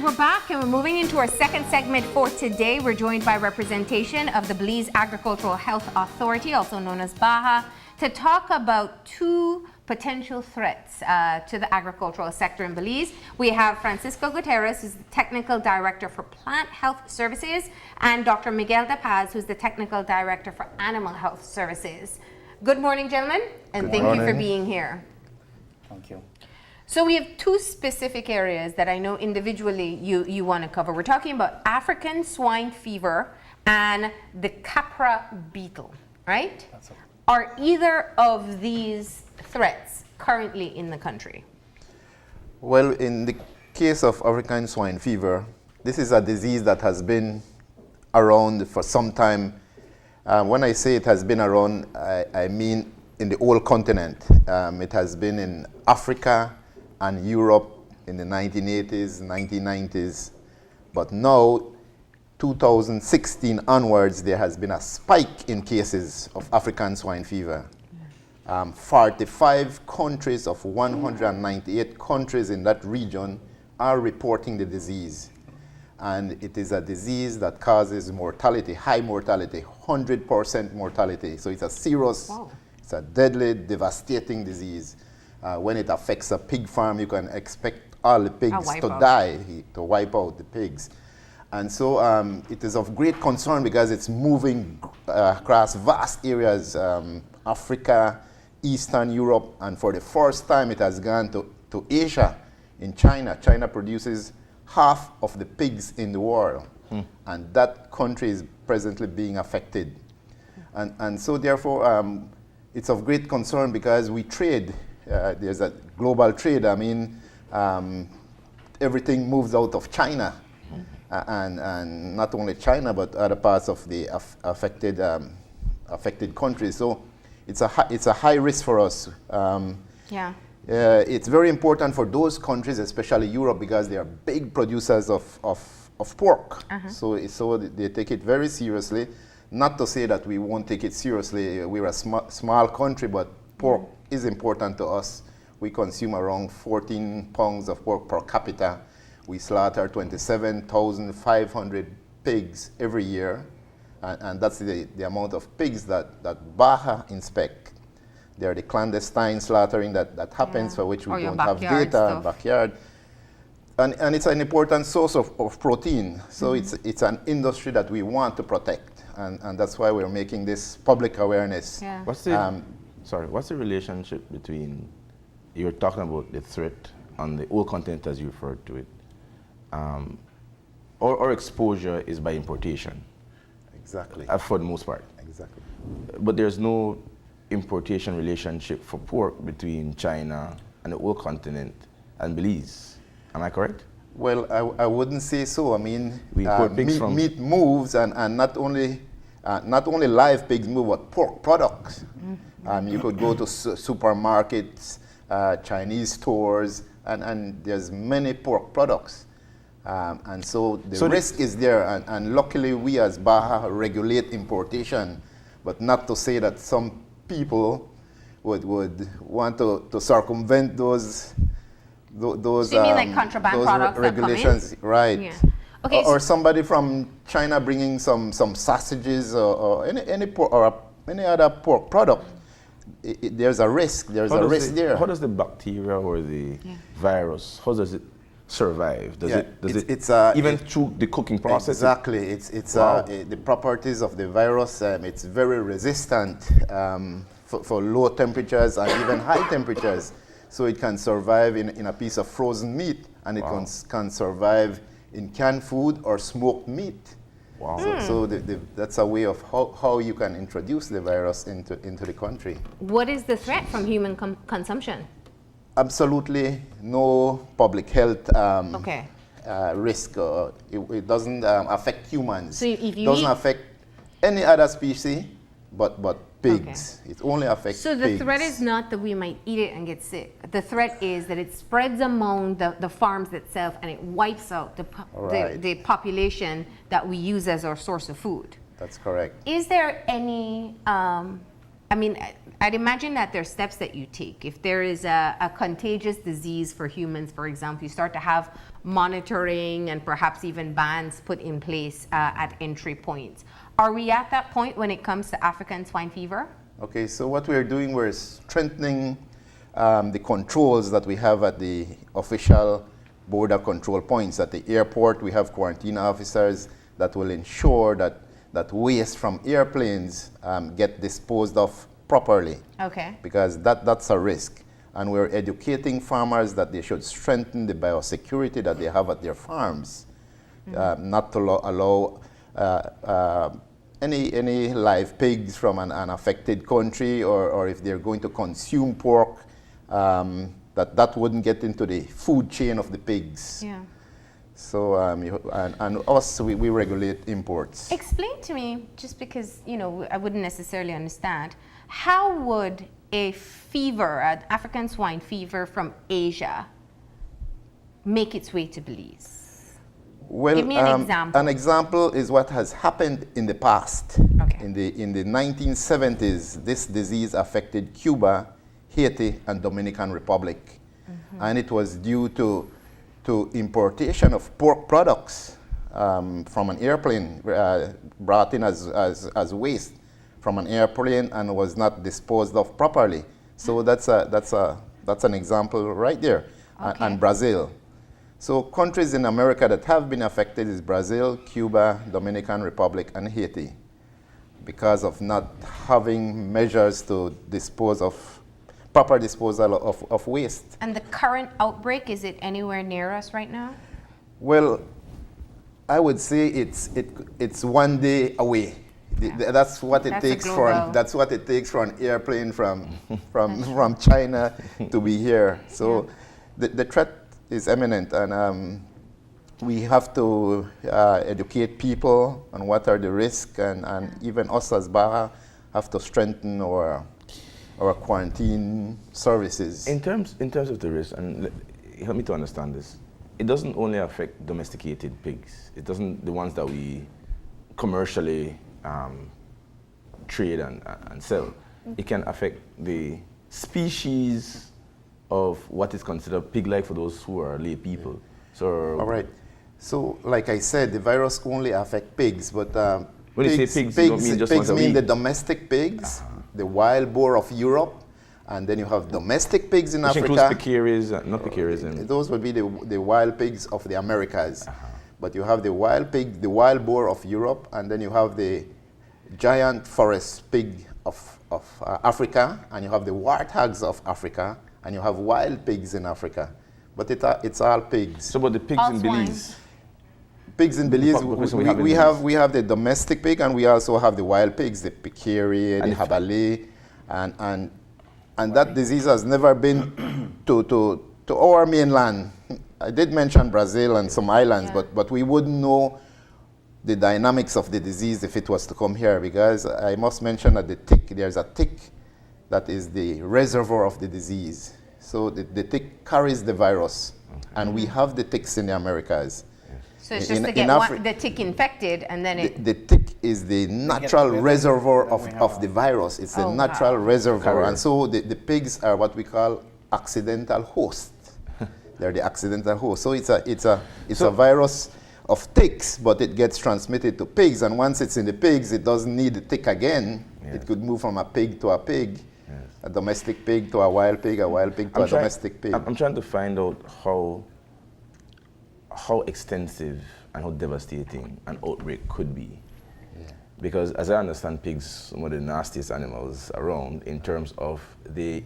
And we're back and we're moving into our second segment for today. We're joined by representation of the Belize Agricultural Health Authority, also known as BAHA, to talk about two potential threats to the agricultural sector in Belize. We have Francisco Gutierrez, who's the Technical Director for Plant Health Services, and Dr. Miguel DePaz, who's the Technical Director for Animal Health Services. Good morning, gentlemen, and thank you for being here. Thank you. So we have two specific areas that I know individually you want to cover. We're talking about African Swine Fever and the Khapra Beetle, right? That's right. Are either of these threats currently in the country? Well, in the case of African Swine Fever, this is a disease that has been around for some time. When I say it has been around, I mean in the whole continent. It has been in Africa and Europe in the 1980s, 1990s. But now, 2016 onwards, there has been a spike in cases of African swine fever. 45 countries of 198 countries in that region are reporting the disease. And it is a disease that causes mortality, high mortality, 100% mortality. So it's a serious, it's a deadly, devastating disease. When it affects a pig farm, you can expect all the pigs to die, to wipe out the pigs. And so it is of great concern because it's moving across vast areas, Africa, Eastern Europe, and for the first time it has gone to Asia, in China. China produces half of the pigs in the world, and that country is presently being affected. And so therefore, it's of great concern because we trade. There's a global trade. I mean, everything moves out of China, and not only China, but other parts of the affected countries. So it's a high risk for us. It's very important for those countries, especially Europe, because they are big producers of pork. So they take it very seriously. Not to say that we won't take it seriously. We're a small country, but pork is important to us. We consume around 14 pounds of pork per capita. We slaughter 27,500 pigs every year, and that's the amount of pigs that BAHA inspect. They're the clandestine slaughtering that happens, for which we don't have data in backyard. And it's an important source of protein. So it's an industry that we want to protect, and that's why we're making this public awareness. Yeah. What's the relationship between, you're talking about the threat on the whole continent as you referred to it, or exposure is by importation? Exactly. For the most part. Exactly. But there's no importation relationship for pork between China and the whole continent and Belize. Am I correct? Well, I wouldn't say so. I mean, we import pigs from meat moves, and not only live pigs move, but pork products. You could go to supermarkets, Chinese stores, and there's many pork products. And so the risk is there, and luckily we as BAHA regulate importation, but not to say that some people would want to circumvent those So you mean like contraband products regulations, that come in? right? Yeah. Okay, or somebody from China bringing some sausages or any other pork product. There's a risk. There's a risk there. How does the bacteria or the virus? How does it survive? Does it even through the cooking process? Exactly. It's the properties of the virus. It's very resistant for low temperatures and even high temperatures. So it can survive in a piece of frozen meat, and it can survive in canned food or smoked meat. Wow. So that's a way of how you can introduce the virus into the country. What is the threat from human consumption? Absolutely no public health risk. It doesn't affect humans. So if you doesn't affect any other species, but pigs. It only affects pigs. So the threat is not that we might eat it and get sick. The threat is that it spreads among the farms itself, and it wipes out the population that we use as our source of food. That's correct. Is there any, I'd imagine that there's steps that you take. If there is a contagious disease for humans, for example, you start to have monitoring and perhaps even bans put in place at entry points. Are we at that point when it comes to African swine fever? Okay, so what we're doing, we're strengthening the controls that we have at the official border control points. At the airport, we have quarantine officers that will ensure that waste from airplanes get disposed of properly. Okay. Because that's a risk. And we're educating farmers that they should strengthen the biosecurity that they have at their farms, not to allow any live pigs from an affected country, or if they're going to consume pork, that wouldn't get into the food chain of the pigs. Yeah. So and us, we regulate imports. Explain to me, just because I wouldn't necessarily understand, how would a fever, an African swine fever from Asia, make its way to Belize? Well, give me an example. An example is what has happened in the past. Okay. In the 1970s, this disease affected Cuba, Haiti, and Dominican Republic, and it was due to importation of pork products from an airplane, brought in as waste from an airplane and was not disposed of properly. So that's an example right there. Okay. And Brazil. So countries in America that have been affected is Brazil, Cuba, Dominican Republic, and Haiti, because of not having measures to dispose of proper disposal of waste. And the current outbreak, is it anywhere near us right now? Well, I would say it's one day away. Yeah. That's what it takes for an airplane from China to be here. So the threat is imminent, and we have to educate people on what are the risks, and even us as BAHA have to strengthen our quarantine services. In terms of the risk, and help me to understand this, it doesn't only affect domesticated pigs. It doesn't, the ones that we commercially trade and sell. It can affect the species of what is considered pig-like for those who are lay people. So, all right. So, like I said, the virus only affects pigs, but when you say pigs, you don't mean just ones that we eat. The domestic pigs, the wild boar of Europe, and then you have domestic pigs in Africa. Which includes pecaries, not pecaries. Those would be the wild pigs of the Americas. But you have the wild pig, the wild boar of Europe, and then you have the giant forest pig of Africa, and you have the warthogs of Africa, and you have wild pigs in Africa. But it's all pigs. So, but the pigs in Belize? Pigs in Belize, we have the domestic pig, and we also have the wild pigs, the pecarie, the habali, and that disease has never been to our mainland. I did mention Brazil and some islands, but we wouldn't know the dynamics of the disease if it was to come here, because I must mention that there's a tick that is the reservoir of the disease. So the tick carries the virus, and we have the ticks in the Americas. So it's just to get the tick infected, and then the tick is the natural reservoir of the virus. It's a natural reservoir. And so the pigs are what we call accidental hosts. They're the accidental hosts. So it's a virus of ticks, but it gets transmitted to pigs. And once it's in the pigs, it doesn't need the tick again. Yes. It could move from a pig to a pig, a domestic pig to a wild pig to a domestic pig. I'm trying to find out how extensive and how devastating an outbreak could be. Yeah. Because as I understand, pigs, some of the nastiest animals around in terms of they're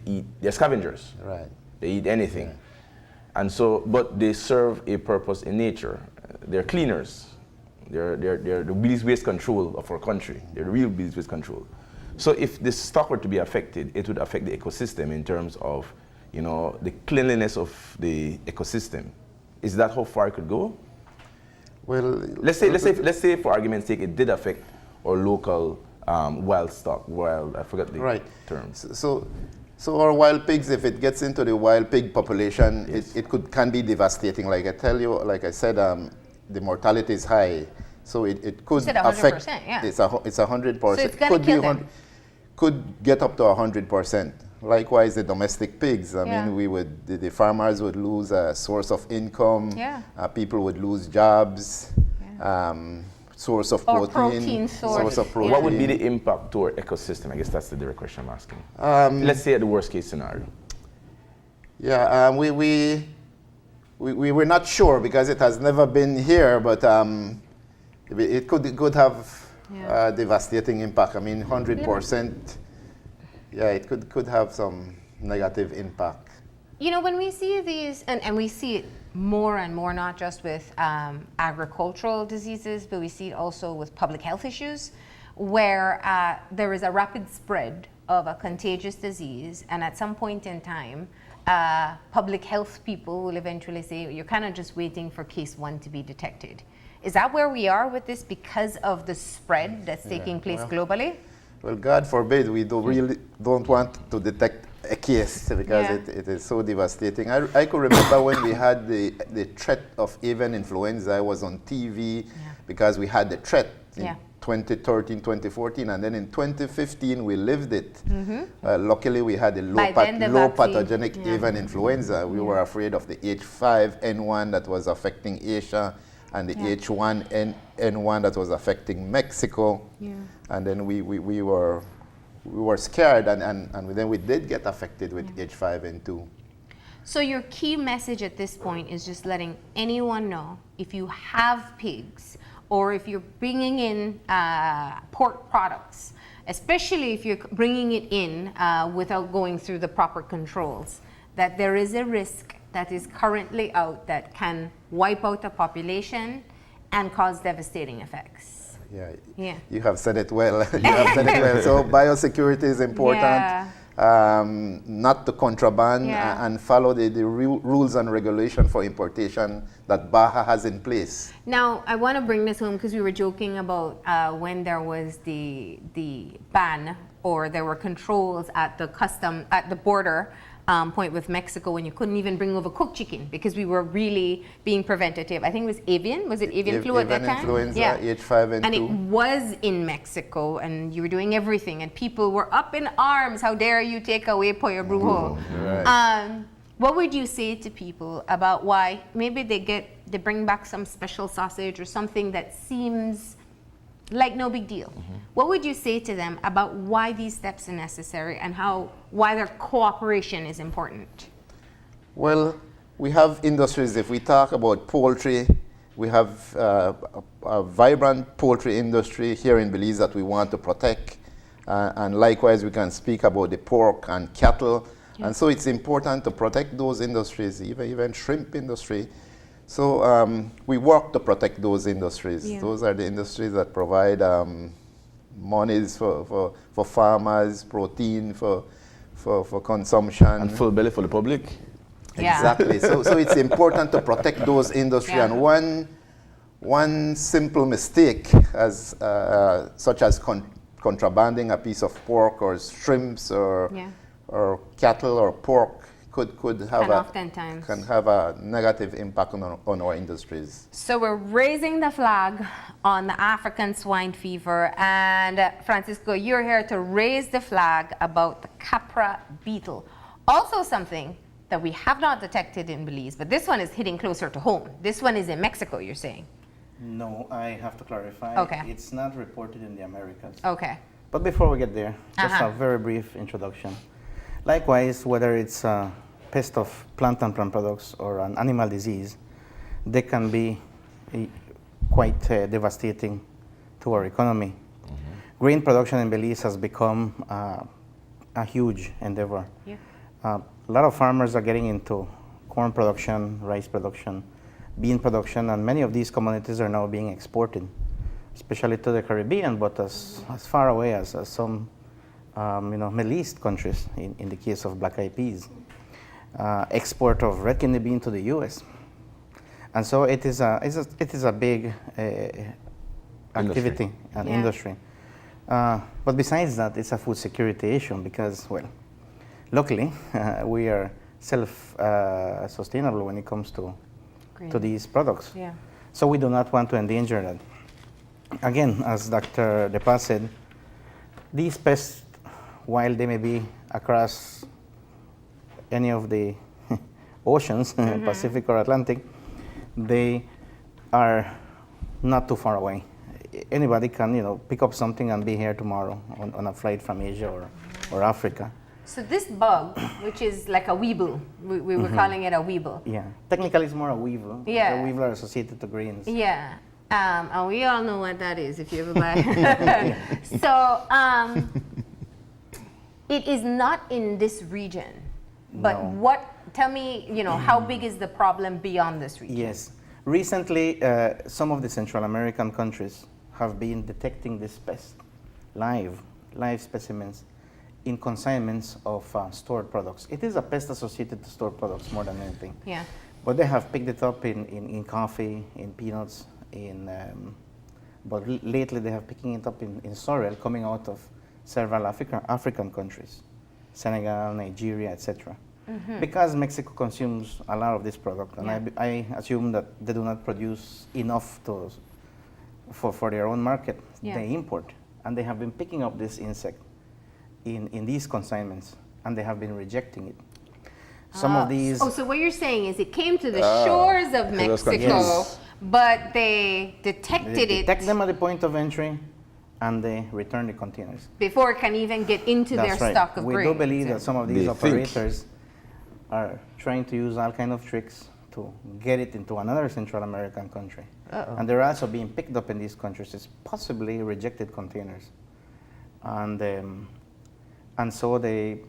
scavengers. Right. They eat anything. Yeah. And so, but they serve a purpose in nature. They're cleaners. They're the Belize waste control of our country. They're the real Belize waste control. So if this stock were to be affected, it would affect the ecosystem in terms of, the cleanliness of the ecosystem. Is that how far it could go? Well, let's say for argument's sake, it did affect our local wild stock. I forgot the term. So our wild pigs, if it gets into the wild pig population, it can be devastating. Like I said, the mortality is high, so it could affect. Yeah. It's 100%. So it's going to kill them. could get up to 100%. Likewise, the domestic pigs. I Yeah. mean, the farmers would lose a source of income. Yeah. People would lose jobs. Source of Or protein. protein source. of protein. What would be the impact to our ecosystem? I guess that's the direct question I'm asking. Let's say at the worst case scenario. Yeah, we were not sure because it has never been here, but it could have Yeah. devastating impact. I mean, 100%. Yeah, it could have some negative impact. You know, when we see these, and we see it more and more, not just with agricultural diseases, but we see it also with public health issues, where there is a rapid spread of a contagious disease, and at some point in time, public health people will eventually say, you're kind of just waiting for case 1 to be detected. Is that where we are with this because of the spread that's taking place globally? Well, God forbid, we don't want to detect a case because it is so devastating. I could remember when we had the threat of avian influenza. I was on TV because we had the threat in 2013, 2014, and then in 2015 we lived it. Luckily, we had a low pathogenic avian influenza. We were afraid of the H5N1 that was affecting Asia and the H1N1 that was affecting Mexico. And then we were scared, and then we did get affected with H5N2. So your key message at this point is just letting anyone know, if you have pigs or if you're bringing in pork products, especially if you're bringing it in without going through the proper controls, that there is a risk that is currently out that can wipe out the population and cause devastating effects. Yeah, you have said it well. So biosecurity is important. Not to contraband and follow the rules and regulation for importation that BAHA has in place. Now, I want to bring this home because we were joking about when there was the ban, or there were controls at the border point with Mexico, when you couldn't even bring over cooked chicken because we were really being preventative. I think it was avian. Was it avian flu at that time? Influenza, H5N2. And it was in Mexico, and you were doing everything, and people were up in arms. How dare you take away Pollo Brujo? Right. What would you say to people about why maybe they bring back some special sausage or something that seems like no big deal? What would you say to them about why these steps are necessary and why their cooperation is important? Well, we have industries. If we talk about poultry, we have a vibrant poultry industry here in Belize that we want to protect. And likewise, we can speak about the pork and cattle. And so it's important to protect those industries, even shrimp industry. So we work to protect those industries. Those are the industries that provide monies for farmers, protein for consumption. And full belly for the public. Exactly. So it's important to protect those industries. And one simple mistake, such as contrabanding a piece of pork or shrimps or cattle or pork, could have a negative impact on our industries. So we're raising the flag on the African swine fever, and Francisco, you're here to raise the flag about the Khapra beetle. Also something that we have not detected in Belize, but this one is hitting closer to home. This one is in Mexico, you're saying? No, I have to clarify. Okay. It's not reported in the Americas. Okay. But before we get there, just a very brief introduction. Likewise, whether it's a pest of plant and plant products or an animal disease, they can be quite devastating to our economy. Grain production in Belize has become a huge endeavor. A lot of farmers are getting into corn production, rice production, bean production, and many of these commodities are now being exported, especially to the Caribbean, but as far away as some Middle East countries, in the case of black-eyed peas. Export of red kidney bean to the U.S. And so it is a big activity and industry. But besides that, it's a food security issue because, well, luckily we are self-sustainable when it comes to these products. So we do not want to endanger that. Again, as Dr. DePaz said, these pests while they may be across any of the oceans, Pacific or Atlantic, they are not too far away. Anybody can, pick up something and be here tomorrow on a flight from Asia or Africa. So this bug, which is like a weevil, we were calling it a weevil. Yeah, technically it's more a weevil. Yeah. The weevil are associated to grains. Yeah, and we all know what that is if you ever buy. So it is not in this region, but No. tell me, how big is the problem beyond this region? Yes. Recently, some of the Central American countries have been detecting this pest, live specimens, in consignments of stored products. It is a pest associated to stored products more than anything. Yeah. But they have picked it up in coffee, in peanuts, but lately they have picking it up in sorrel coming out of several African countries, Senegal, Nigeria, etc. Because Mexico consumes a lot of this product, and I assume that they do not produce enough for their own market. Yeah. They import, and they have been picking up this insect in these consignments, and they have been rejecting it. Some of these. Oh, so what you're saying is it came to the shores of it was Mexico, Yes. but they detected They detect it them at the point of entry, and they return the containers. before it can even get into That's their right. stock of We grains. do believe that some of these They think. operators are trying to use all kind of tricks to get it into another Central American country. And they're also being picked up in these countries as possibly rejected containers. And so they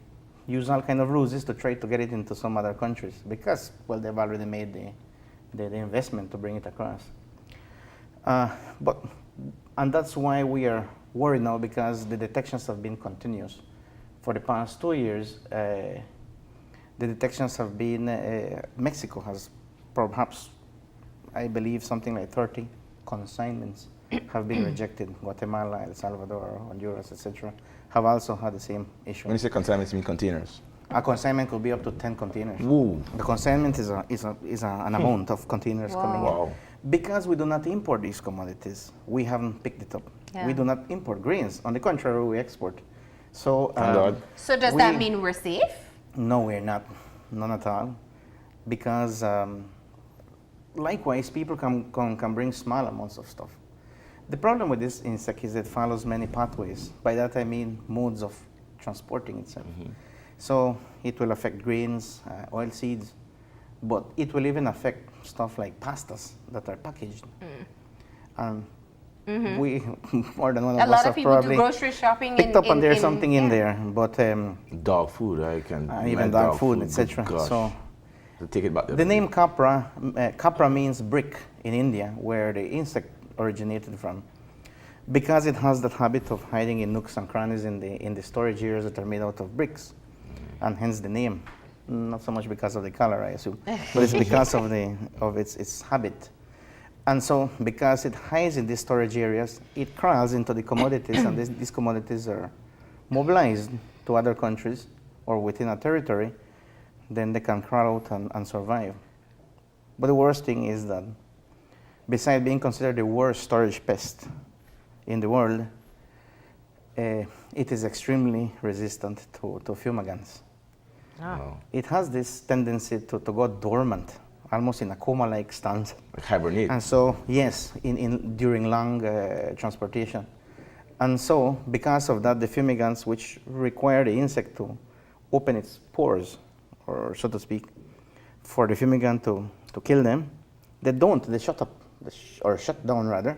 use all kind of ruses to try to get it into some other countries because, well, they've already made the investment to bring it across. And that's why we are worried now, because the detections have been continuous. For the past 2 years, the detections have been, Mexico has perhaps, I believe, something like 30 consignments have been rejected. Guatemala, El Salvador, Honduras, etc. have also had the same issue. When you say consignments, you mean containers? A consignment could be up to 10 containers. Woo. The consignment is an amount of containers coming in. Wow. Because we do not import these commodities, we haven't picked it up. Yeah. We do not import grains. On the contrary, we export. So, Thank God. So does that mean we're safe? No, we're not. None at all. Because likewise, people can bring small amounts of stuff. The problem with this insect is it follows many pathways. By that I mean modes of transporting itself. So it will affect grains, oil seeds, but it will even affect stuff like pastas that are packaged. And we, more than one A of us lot of have people do probably grocery shopping picked up and there's something in yeah. there, but Dog food, I can. even my dog food, good etc. gosh. So To take it back there. the name Capra, Capra means brick in India, where the insect originated from, because it has that habit of hiding in nooks and crannies in the storage areas that are made out of bricks, and hence the name. Not so much because of the color, I assume, but it's because of its habit. And so, because it hides in these storage areas, it crawls into the commodities, and these commodities are mobilized to other countries or within a territory. Then they can crawl out and survive. But the worst thing is that, besides being considered the worst storage pest in the world, it is extremely resistant to fumigants. Wow. It has this tendency to go dormant, almost in a coma-like stance. Like hibernate. And so, yes, during long transportation. And so, because of that, the fumigants, which require the insect to open its pores, or so to speak, for the fumigant to kill them, they don't. They shut up, or shut down rather.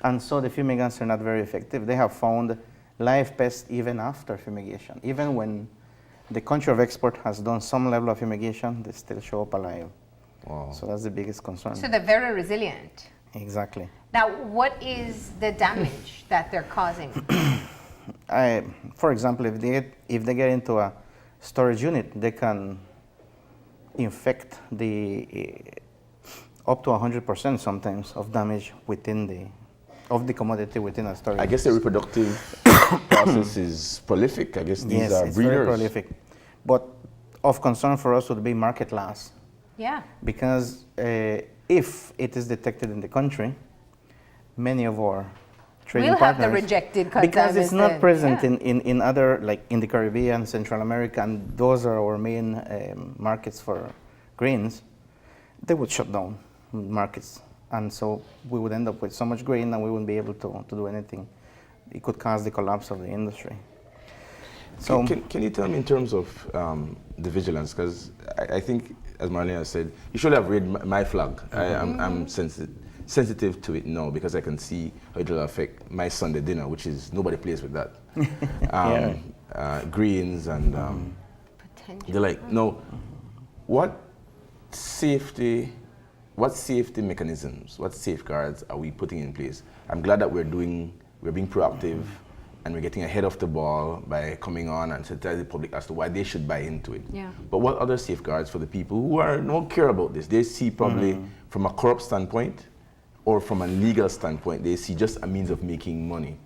And so the fumigants are not very effective. They have found live pests even after fumigation. Even when the country of export has done some level of fumigation, they still show up alive. Wow. So that's the biggest concern. So they're very resilient. Exactly. Now, what is the damage that they're causing? For example, if they get into a storage unit, they can infect up to 100% sometimes of damage of the commodity within a storage. I guess the reproductive process is prolific. I guess these yes, are it's breeders. very prolific. But of concern for us would be market loss. Yeah. Because if it is detected in the country, many of our trading We'll have the partners. rejected Because it's not then. present Yeah. in other, like in the Caribbean, Central America, and those are our main markets for grains. They would shut down markets. And so we would end up with so much grain and we wouldn't be able to do anything. It could cause the collapse of the industry. So Can you tell me in terms of the vigilance? Because I think, as Marlena said, you should have read my flag. I'm sensitive to it now because I can see how it will affect my Sunday dinner, which is nobody plays with that. Greens and they're like, no, what safety mechanisms, what safeguards are we putting in place? I'm glad that we're being proactive and we're getting ahead of the ball by coming on and sensitizing the public as to why they should buy into it. Yeah. But what other safeguards for the people who don't care about this? They see probably from a corrupt standpoint or from a legal standpoint, they see just a means of making money.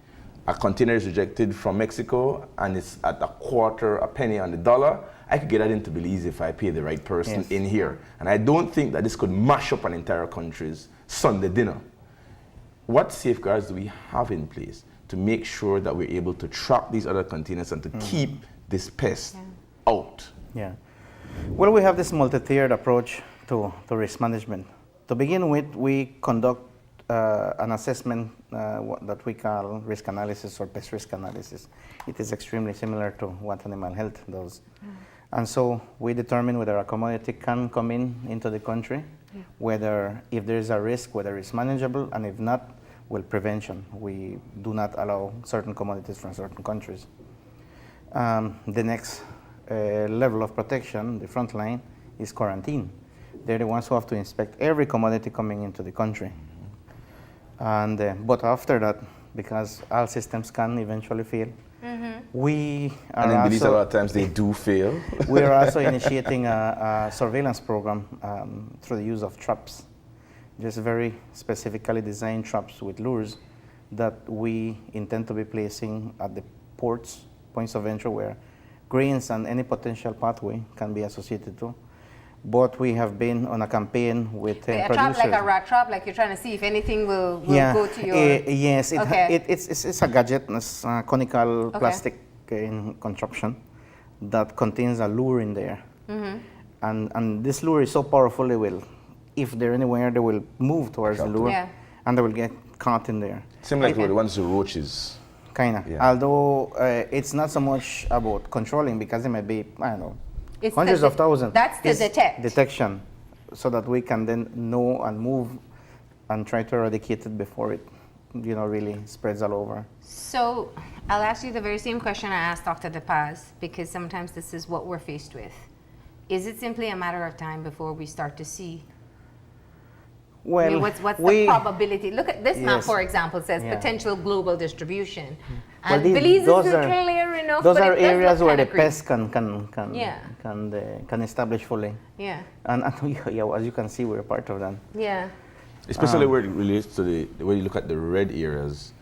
A container is rejected from Mexico and it's at a penny on the dollar. I could get that into Belize if I pay the right person in here. And I don't think that this could mash up an entire country's Sunday dinner. What safeguards do we have in place to make sure that we're able to track these other containers and to keep this pest out? yeah. Well, we have this multi-tiered approach to risk management. To begin with, we conduct an assessment that we call risk analysis or pest risk analysis. It is extremely similar to what animal health does. And so we determine whether a commodity can come into the country, whether if there is a risk, whether it's manageable, and if not, well, prevention. We do not allow certain commodities from certain countries. The next level of protection, the front line, is quarantine. They're the ones who have to inspect every commodity coming into the country. And but after that, because all systems can eventually fail, we are And in Belize, a also, lot of times they do fail. we are also initiating a surveillance program through the use of traps, just very specifically designed traps with lures that we intend to be placing at the ports, points of entry where grains and any potential pathway can be associated to. But we have been on a campaign with A producers. trap like a rat trap, like you're trying to see if anything will go to your... yes, Okay. it's a gadget, it's a conical plastic construction that contains a lure in there. And this lure is so powerful, if they're anywhere, they will move towards the lure and they will get caught in there. Similar to the ones who roaches. Kinda. Yeah. Although it's not so much about controlling because it might be, I don't know, It's hundreds of thousands. That's the It's detect. detection, so that we can then know and move and try to eradicate it before it, really spreads all over. So I'll ask you the very same question I asked Dr. DePaz, because sometimes this is what we're faced with. Is it simply a matter of time before we start to see? Well, I mean, what's the probability? Look at this map, Yes. for example, says Yeah. potential global distribution. Well, And Belize those isn't are- clear enough, Those but are it does areas look where the kinda pest Yeah. can establish fully. Yeah, And as you can see, we're part of that. yeah. Especially where it relates to the way you look at the red areas.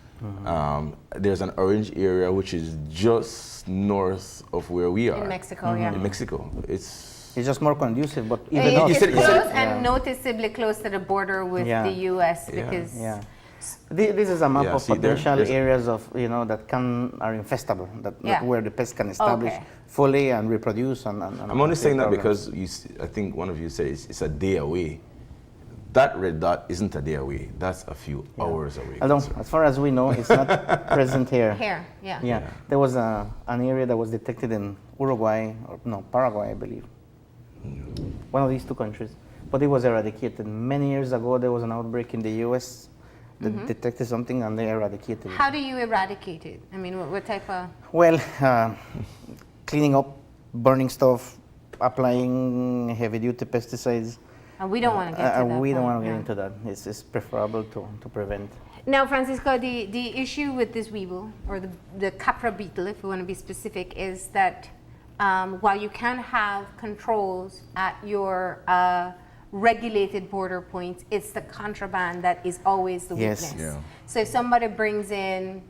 There's an orange area which is just north of where we are. In Mexico, yeah. In Mexico. It's It's just more conducive, but even It's though you said- close and Yeah. noticeably close to the border with Yeah. the U.S. Yeah. because Yeah. This is a map Yeah, of see, potential there's- areas of that are infestable, that Yeah. where the pest can establish Okay. fully and reproduce. And I'm only create saying that problems. because I think one of you said it's a day away. That red dot isn't a day away. That's a few hours away. Although, as far as we know, it's not present here. here, yeah. Yeah, there was an area that was detected in Uruguay, or no, Paraguay, I believe. One of these two countries. But it was eradicated. Many years ago, there was an outbreak in the U.S. that detected something and they eradicated it. How do you eradicate it? I mean, what type of... Well, cleaning up, burning stuff, applying heavy-duty pesticides. And we don't want to get to that We don't point, want to get yeah. into that. It's preferable to prevent. Now, Francisco, the issue with this weevil, or the Khapra beetle, if we want to be specific, is that while you can have controls at your regulated border points, it's the contraband that is always the Yes. weakness. Yeah. So if somebody brings in,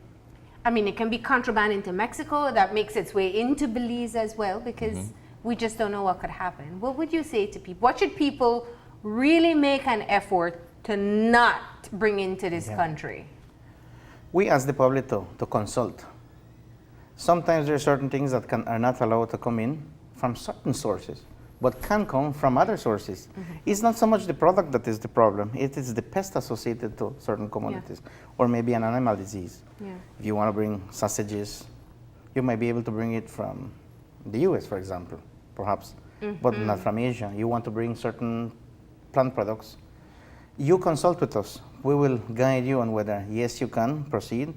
I mean, it can be contraband into Mexico that makes its way into Belize as well, because we just don't know what could happen. What would you say to people? What should people really make an effort to not bring into this country? We ask the public to consult. Sometimes there are certain things that are not allowed to come in from certain sources, but can come from other sources. It's not so much the product that is the problem, it is the pest associated to certain commodities, or maybe an animal disease. If you want to bring sausages, you might be able to bring it from the US, for example, perhaps, but not from Asia. You want to bring certain plant products, you consult with us. We will guide you on whether, yes, you can proceed,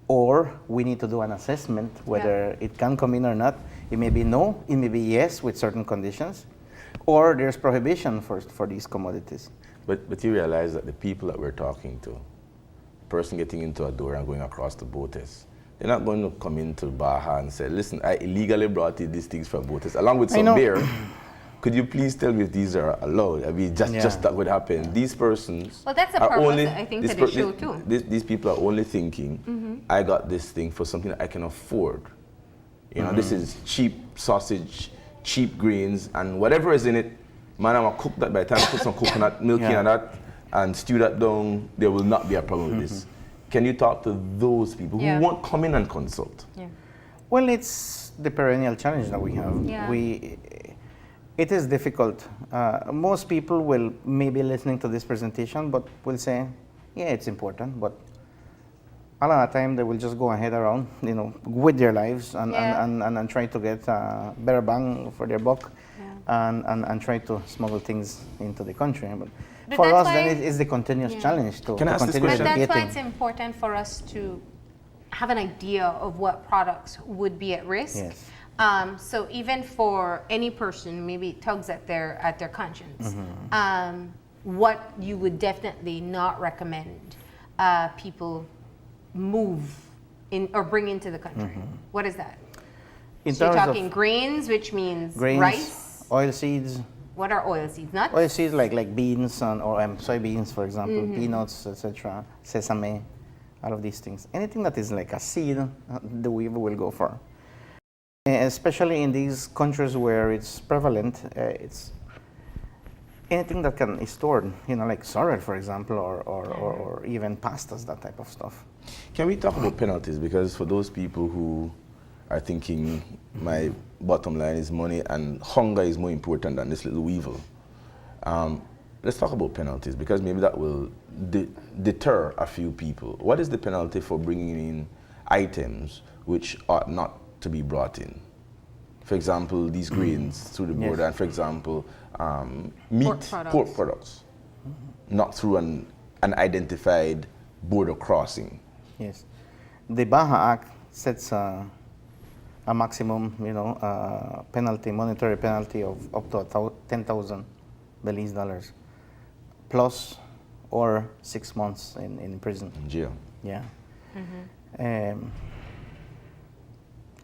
or we need to do an assessment whether it can come in or not. It may be no, it may be yes with certain conditions, or there's prohibition for these commodities. But you realize that the people that we're talking to, person getting into a door and going across the Botes, they're not going to come into BAHA and say, listen, I illegally brought in these things from Botes, along with some beer. Could you please tell me if these are allowed? I mean, just that would happen. These persons well, that's the are purpose, only, I think, for the show too. These people are only thinking, I got this thing for something that I can afford. You know, this is cheap sausage, cheap greens, and whatever is in it, man, I'm gonna cook that. By the time I put some coconut milk in that and stew that down, there will not be a problem with this. Can you talk to those people who won't come in and consult? Well, it's the perennial challenge that we have. It is difficult. Most people will maybe listening to this presentation, but will say, yeah, it's important, but a lot of time they will just go ahead around, you know, with their lives and try to get a better bang for their buck and try to smuggle things into the country. But for us, then it is the continuous challenge to continue But that's educating. why it's important for us to have an idea of what products would be at risk. Yes. So even for any person, maybe it tugs at their conscience, what you would definitely not recommend people move in or bring into the country. What is that? So you're talking grains, which means rice, oil seeds. What are oil seeds? Nuts? Oil seeds like beans or soybeans, for example, peanuts, etc., sesame, all of these things. Anything that is like a seed, the weaver will go for. Especially in these countries where it's prevalent, it's anything that can be stored, you know, like sorrel, for example, or even pastas, that type of stuff. Can we talk about penalties? Because for those people who are thinking my bottom line is money and hunger is more important than this little weevil, let's talk about penalties, because maybe that will deter a few people. What is the penalty for bringing in items which ought not to be brought in? For example, these grains through the border, and for example, pork products, not through an identified border crossing. Yes, the BAHA Act sets a maximum, you know, penalty, monetary penalty of up to 10,000 Belize dollars, plus or 6 months in prison. In jail. Yeah.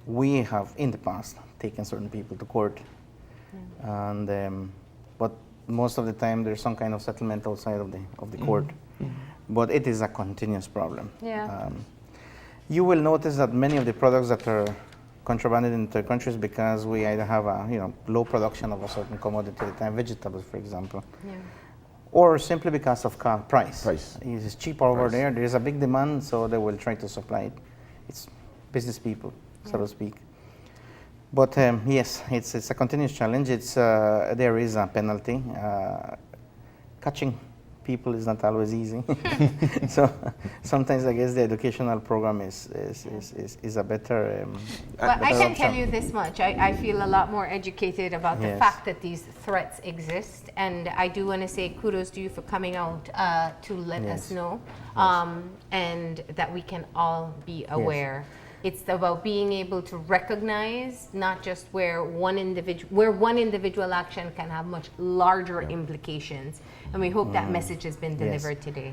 We have in the past taken certain people to court, and but most of the time there's some kind of settlement outside of the court. But it is a continuous problem. You will notice that many of the products that are contrabanded into countries because we either have a low production of a certain commodity at the time, vegetables, for example, or simply because of price. It is cheaper over there. There is a big demand, so they will try to supply it. It's business people, so to speak. But yes, it's a continuous challenge. There is a penalty. Catching people is not always easy. So sometimes I guess the educational program is a better. Well, I can tell you this much. I feel a lot more educated about the fact that these threats exist, and I do want to say kudos to you for coming out to let us know, and that we can all be aware. It's about being able to recognize not just where one individual action can have much larger implications, and we hope that message has been delivered today.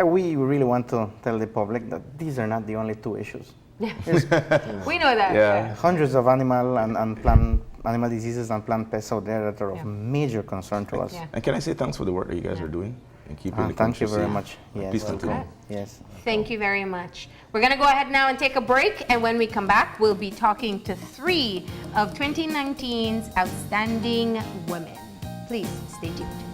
We really want to tell the public that these are not the only two issues. We know that. Hundreds of animal diseases and plant pests out there that are of major concern to us. And can I say thanks for the work that you guys are doing? And keeping the thank you country very safe. much. Yes. Please continue. Yes. Thank you very much. We're going to go ahead now and take a break, and when we come back, we'll be talking to 3 of 2019's outstanding women. Please stay tuned.